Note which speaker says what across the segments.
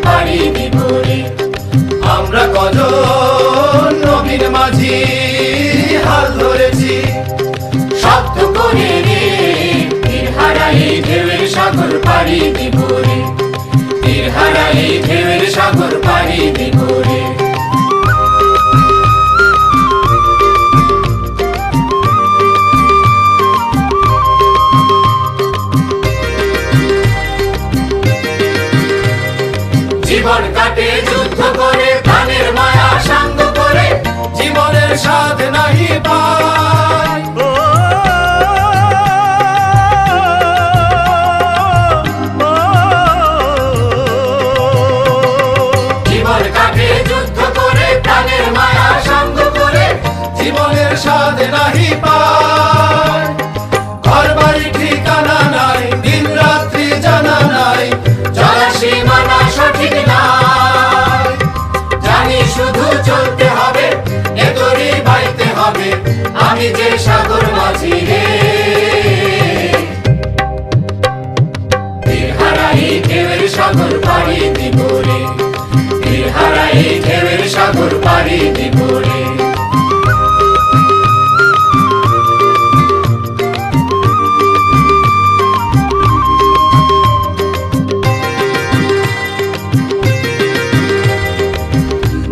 Speaker 1: পাড়ি দিব রে। আমরা কজন নবীন মাঝি হাল ধরেছি, শব্দ করে রে তীর হারাই ঢেউয়ের সাগর পাড়ি দিব রে। তীর হারাই ঢেউয়ের সাগর পাড়ি দিব রে। জীবন কাটে যুদ্ধ করে, প্রাণের মায়া সাঙ্গ করে, জীবনের স্বাদ নাহি পায়। জীবন কাটে যুদ্ধ করে, প্রাণের মায়া সাঙ্গ করে, জীবনের স্বাদ নাহি পায়। ঘর বাড়ি ঠিকানা নাই, দিন রাত্রি জানা নাই, চলা সীমানা সঠিক নাই। জানি শুধু চলতে হবে, এ দড়ি বাইতে হবে, আমি যে সাগর মাঝি রে। তীর হারাই ঢেউয়ের সাগর পাড়ি দিব রে। তীর হারাই ঢেউয়ের সাগর পাড়ি দিব রে।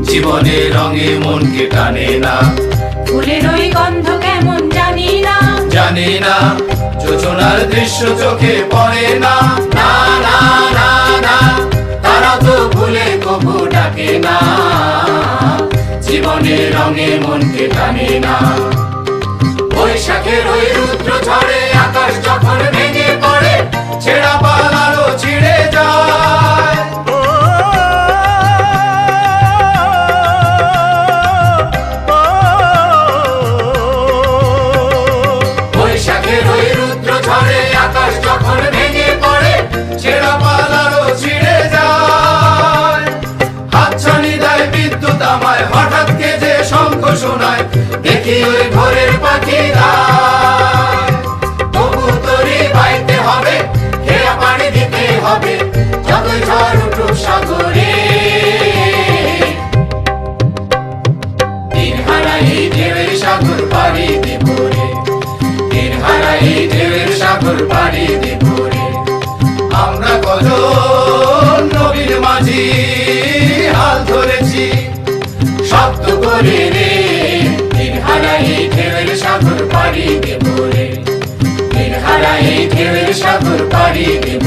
Speaker 1: জীবনের রঙে মনকে টানে না,
Speaker 2: ফুলের ওই গন্ধ কেমন জানি না।
Speaker 1: জানি না যোজনার দৃশ্য চোখে পড়ে না। না না না না, তারা তো ভুলে কবু ডাকে না। জীবনের রঙে মনকে টানে না। বৈশাখের ওই রুদ্র ঝড়ে আকাশ যখন ভেঙে পড়ে, ছেঁড়া পালারও ছিঁড়ে যায়। বৈশাখের ওই রুদ্র ঝড়ে আকাশ যখন ভেঙে পড়ে, ছেঁড়া পালারও ছিঁড়ে যায়। হাতছানি দেয় বিদ্যুৎ আমায়, হঠাৎ কে যে শঙ্খ শোনায়, দেখি ওই ভোরের পাখিরা। তবু তরি বাইতে হবে, খেয়া পাড়ি দিতে হবে, যতই ঝড় উঠুক সাগরে। তীর হারাই ঢেউয়ের সাগর পাড়ি দিব রে। তীর হারাই ঢেউয়ের সাগর পাড়ি দিব রে। আমরা কজন নবীন মাঝি হাল ধরেছি, শব্দ করে রে তীর হারাই ঢেউয়ের সাগর পাড়ি দিব রে। তীর হারাই ঢেউয়ের সাগর পাড়ি দিব